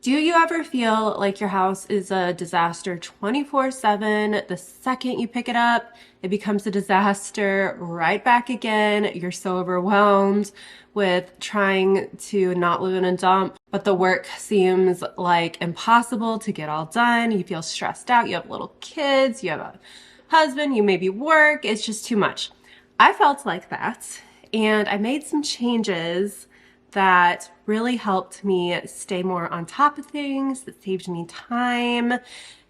Do you ever feel like your house is a disaster 24/7? The second you pick it up, it becomes a disaster right back again. You're so overwhelmed with trying to not live in a dump, but the work seems like impossible to get all done. You feel stressed out. You have little kids, you have a husband, you maybe work. It's just too much. I felt like that, and I made some changes that really helped me stay more on top of things, that saved me time,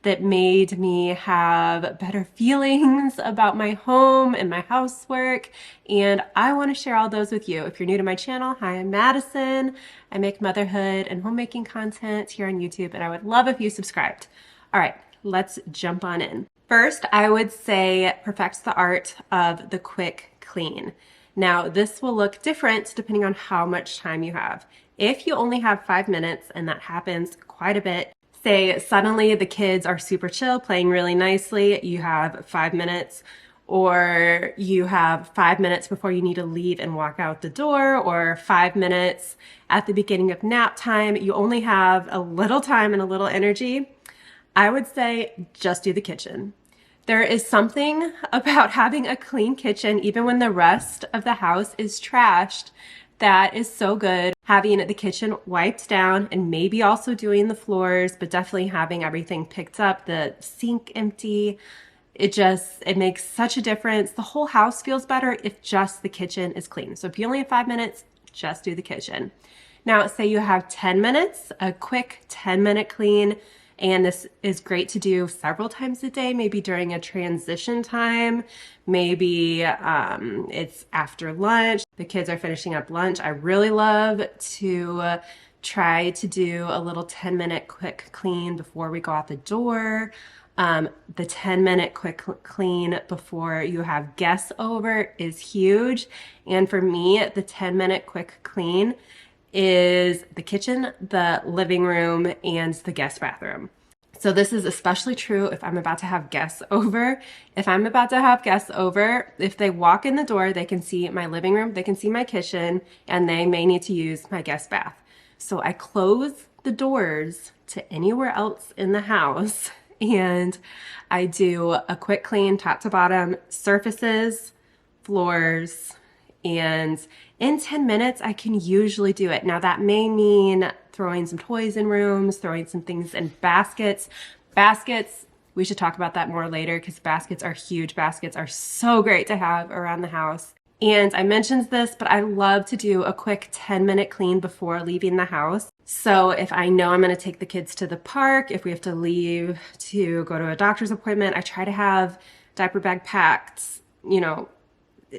that made me have better feelings about my home and my housework. And I want to share all those with you. If you're new to my channel, hi, I'm Madison. I make motherhood and homemaking content here on YouTube, and I would love if you subscribed. All right, let's jump on in. First, I would say perfect the art of the quick clean. Now, this will look different depending on how much time you have. If you only have 5 minutes, and that happens quite a bit, say suddenly the kids are super chill, playing really nicely, you have 5 minutes, or you have 5 minutes before you need to leave and walk out the door, or 5 minutes at the beginning of nap time, you only have a little time and a little energy, I would say just do the kitchen. There is something about having a clean kitchen, even when the rest of the house is trashed, that is so good. Having the kitchen wiped down and maybe also doing the floors, but definitely having everything picked up, the sink empty. It makes such a difference. The whole house feels better if just the kitchen is clean. So if you only have 5 minutes, just do the kitchen. Now, say you have 10 minutes, a quick 10-minute clean. And this is great to do several times a day, maybe during a transition time, maybe it's after lunch, the kids are finishing up lunch. I really love to try to do a little 10-minute quick clean before we go out the door. The 10-minute quick clean before you have guests over is huge. And for me, the 10-minute quick clean is the kitchen, the living room, and the guest bathroom. So this is especially true if I'm about to have guests over. If they walk in the door, they can see my living room, they can see my kitchen, and they may need to use my guest bath. So I close the doors to anywhere else in the house, and I do a quick clean top to bottom, surfaces, floors, and in 10 minutes, I can usually do it. Now that may mean throwing some toys in rooms, throwing some things in baskets. Baskets, we should talk about that more later because baskets are huge. Baskets are so great to have around the house. And I mentioned this, but I love to do a quick 10-minute clean before leaving the house. So if I know I'm going to take the kids to the park, if we have to leave to go to a doctor's appointment, I try to have diaper bag packed,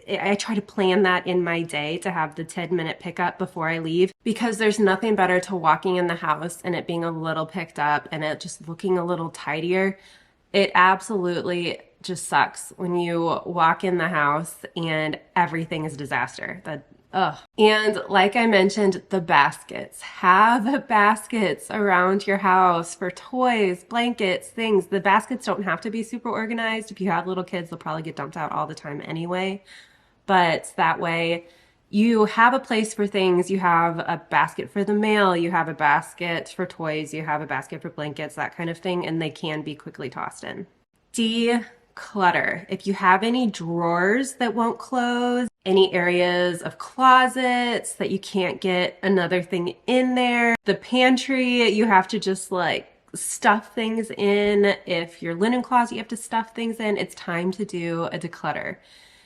I try to plan that in my day to have the 10-minute pickup before I leave, because there's nothing better to walking in the house and it being a little picked up and it just looking a little tidier. It absolutely just sucks when you walk in the house and everything is a disaster. And like I mentioned, the baskets. Have baskets around your house for toys, blankets, things. The baskets don't have to be super organized. If you have little kids, they'll probably get dumped out all the time anyway. But that way you have a place for things. You have a basket for the mail, you have a basket for toys, you have a basket for blankets, that kind of thing, and they can be quickly tossed in. Declutter. If you have any drawers that won't close, any areas of closets that you can't get another thing in there, the pantry, you have to just stuff things in. If your linen closet, you have to stuff things in. It's time to do a declutter.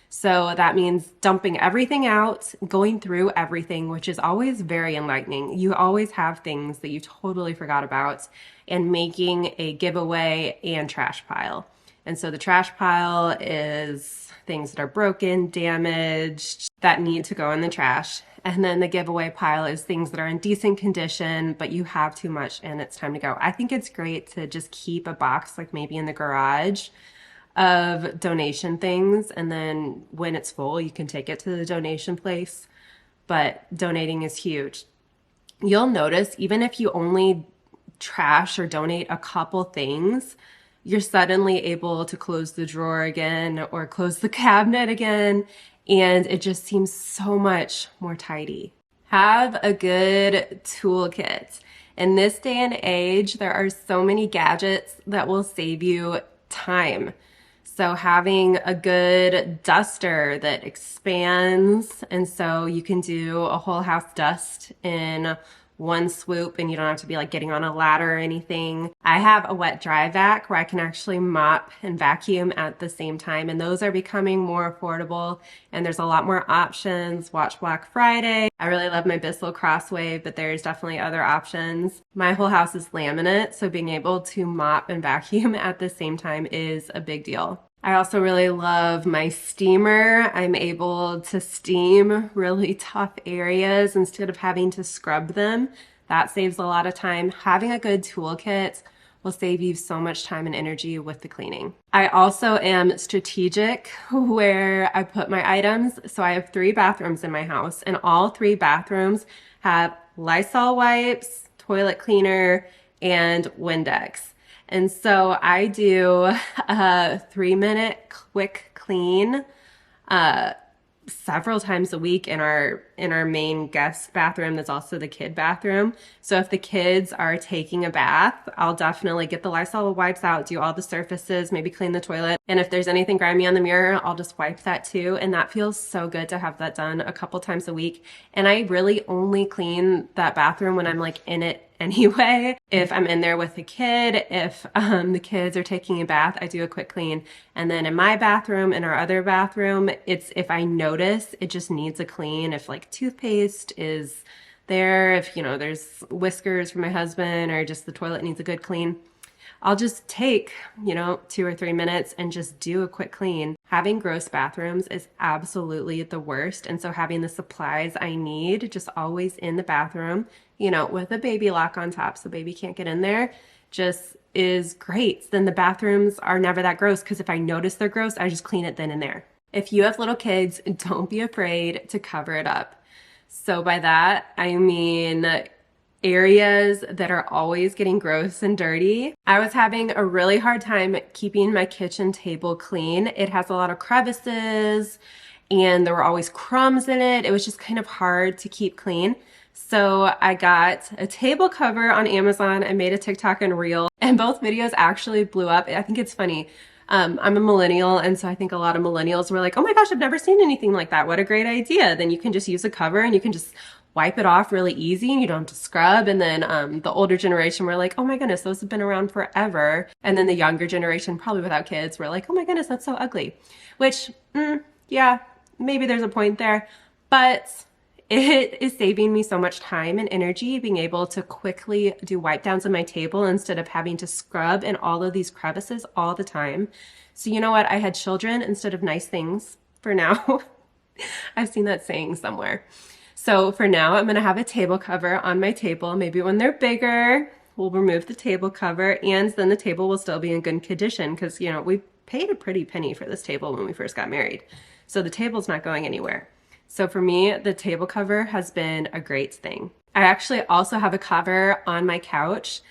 So that means dumping everything out, going through everything, which is always very enlightening. You always have things that you totally forgot about, and making a giveaway and trash pile. And so the trash pile is things that are broken, damaged, that need to go in the trash. And then the giveaway pile is things that are in decent condition, but you have too much and it's time to go. I think it's great to just keep a box, maybe in the garage, of donation things. And then when it's full, you can take it to the donation place. But donating is huge. You'll notice even if you only trash or donate a couple things, you're suddenly able to close the drawer again or close the cabinet again, and it just seems so much more tidy. Have a good toolkit. In this day and age, there are so many gadgets that will save you time. So having a good duster that expands, and so you can do a whole house dust in one swoop and you don't have to be like getting on a ladder or anything. I have a wet dry vac where I can actually mop and vacuum at the same time, and those are becoming more affordable and there's a lot more options. Watch Black Friday. I really love my Bissell Crosswave, but there's definitely other options. My whole house is laminate, so being able to mop and vacuum at the same time is a big deal. I also really love my steamer. I'm able to steam really tough areas instead of having to scrub them. That saves a lot of time. Having a good toolkit will save you so much time and energy with the cleaning. I also am strategic where I put my items. So I have 3 bathrooms in my house, and all 3 bathrooms have Lysol wipes, toilet cleaner, and Windex. And so I do a 3-minute quick clean several times a week in our main guest bathroom. That's also the kid bathroom. So if the kids are taking a bath, I'll definitely get the Lysol wipes out, do all the surfaces, maybe clean the toilet. And if there's anything grimy on the mirror, I'll just wipe that too. And that feels so good to have that done a couple times a week. And I really only clean that bathroom when I'm like in it anyway. If I'm in there with a kid, if the kids are taking a bath, I do a quick clean. And then in my bathroom, in our other bathroom, it's if I notice it just needs a clean, if like toothpaste is there, if there's whiskers for my husband, or just the toilet needs a good clean, I'll just take 2 or 3 minutes and just do a quick clean. Having gross bathrooms is absolutely the worst, and so having the supplies I need just always in the bathroom, with a baby lock on top so baby can't get in there, just is great. Then the bathrooms are never that gross, because if I notice they're gross, I just clean it then and there. If you have little kids, don't be afraid to cover it up. So by that, I mean areas that are always getting gross and dirty. I was having a really hard time keeping my kitchen table clean. It has a lot of crevices and there were always crumbs in it. It was just kind of hard to keep clean. So I got a table cover on Amazon. I made a TikTok and reel, and both videos actually blew up. I think it's funny. I'm a millennial, and so I think a lot of millennials were like, oh my gosh, I've never seen anything like that. What a great idea. Then you can just use a cover and you can just wipe it off really easy and you don't have to scrub. And then the older generation were like, oh my goodness, those have been around forever. And then the younger generation, probably without kids, were like, oh my goodness, that's so ugly. Which, yeah, maybe there's a point there, but it is saving me so much time and energy being able to quickly do wipe downs on my table instead of having to scrub in all of these crevices all the time. So you know what? I had children instead of nice things for now. I've seen that saying somewhere. So for now, I'm going to have a table cover on my table. Maybe when they're bigger, we'll remove the table cover, and then the table will still be in good condition because, we paid a pretty penny for this table when we first got married. So the table's not going anywhere. So for me, the table cover has been a great thing. I actually also have a cover on my couch,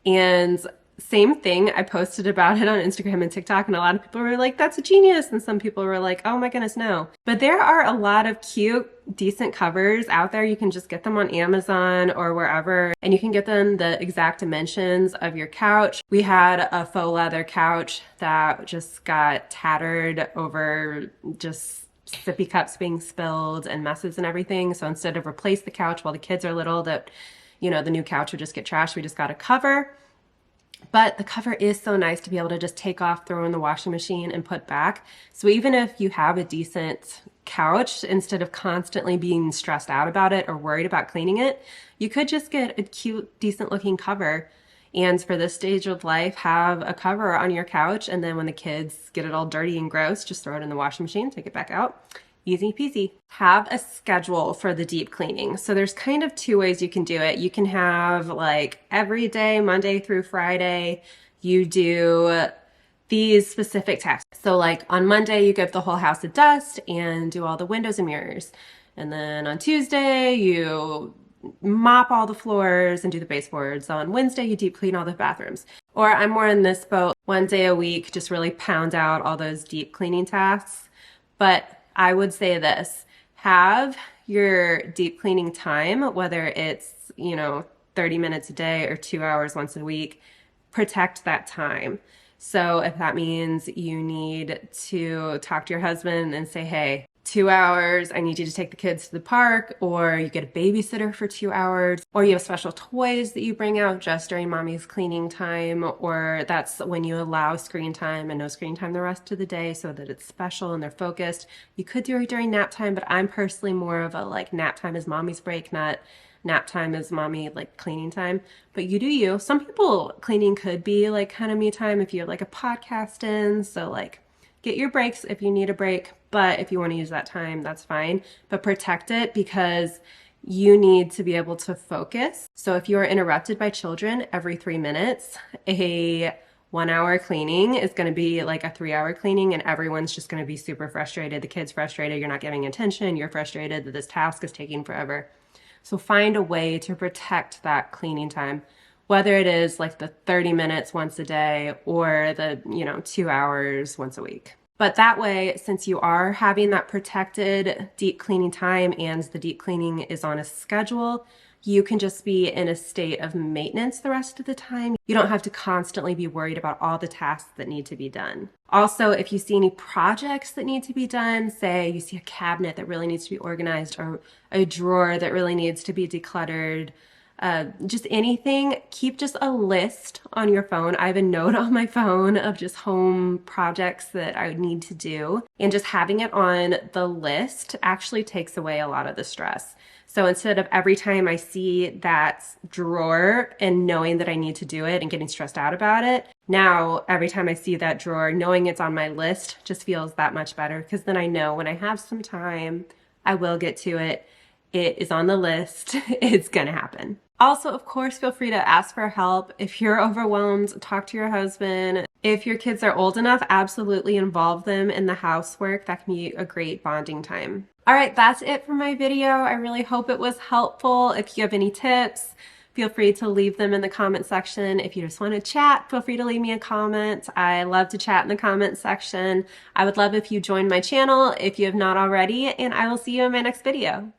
and same thing, I posted about it on Instagram and TikTok, and a lot of people were like, that's a genius. And some people were like, oh my goodness, no. But there are a lot of cute, decent covers out there. You can just get them on Amazon or wherever, and you can get them the exact dimensions of your couch. We had a faux leather couch that just got tattered over just sippy cups being spilled and messes and everything. So instead of replace the couch while the kids are little, that, the new couch would just get trashed, we just got a cover. But the cover is so nice to be able to just take off, throw in the washing machine, and put back. So even if you have a decent couch, instead of constantly being stressed out about it or worried about cleaning it, you could just get a cute, decent looking cover. And for this stage of life, have a cover on your couch. And then when the kids get it all dirty and gross, just throw it in the washing machine, take it back out. Easy peasy. Have a schedule for the deep cleaning. So there's kind of 2 ways you can do it. You can have like every day, Monday through Friday, you do these specific tasks. So like on Monday, you give the whole house a dust and do all the windows and mirrors. And then on Tuesday, you mop all the floors and do the baseboards. On Wednesday, you deep clean all the bathrooms. Or I'm more in this boat, 1 day a week, just really pound out all those deep cleaning tasks. But I would say this, have your deep cleaning time, whether it's, 30 minutes a day or 2 hours once a week, protect that time. So if that means you need to talk to your husband and say, hey, 2 hours, I need you to take the kids to the park, or you get a babysitter for 2 hours, or you have special toys that you bring out just during mommy's cleaning time, or that's when you allow screen time and no screen time the rest of the day so that it's special and they're focused. You could do it during nap time, but I'm personally more of a like nap time is mommy's break, not nap time is mommy like cleaning time. But you do you. Some people cleaning could be like kind of me time if you have like a podcast in, so like get your breaks if you need a break, but if you want to use that time, that's fine. But protect it because you need to be able to focus. So if you are interrupted by children every 3 minutes, a 1 hour cleaning is going to be like a 3 hour cleaning, and everyone's just going to be super frustrated. The kid's frustrated, you're not giving attention, you're frustrated that this task is taking forever. So find a way to protect that cleaning time, whether it is like the 30 minutes once a day or the, 2 hours once a week. But that way, since you are having that protected deep cleaning time and the deep cleaning is on a schedule, you can just be in a state of maintenance the rest of the time. You don't have to constantly be worried about all the tasks that need to be done. Also, if you see any projects that need to be done, say you see a cabinet that really needs to be organized or a drawer that really needs to be decluttered, just anything, keep just a list on your phone. I have a note on my phone of just home projects that I would need to do, and just having it on the list actually takes away a lot of the stress. So instead of every time I see that drawer and knowing that I need to do it and getting stressed out about it, now every time I see that drawer, knowing it's on my list just feels that much better, because then I know when I have some time, I will get to it. It is on the list. It's gonna happen. Also, of course, feel free to ask for help. If you're overwhelmed, talk to your husband. If your kids are old enough, absolutely involve them in the housework. That can be a great bonding time. All right, that's it for my video. I really hope it was helpful. If you have any tips, feel free to leave them in the comment section. If you just want to chat, feel free to leave me a comment. I love to chat in the comment section. I would love if you join my channel if you have not already, and I will see you in my next video.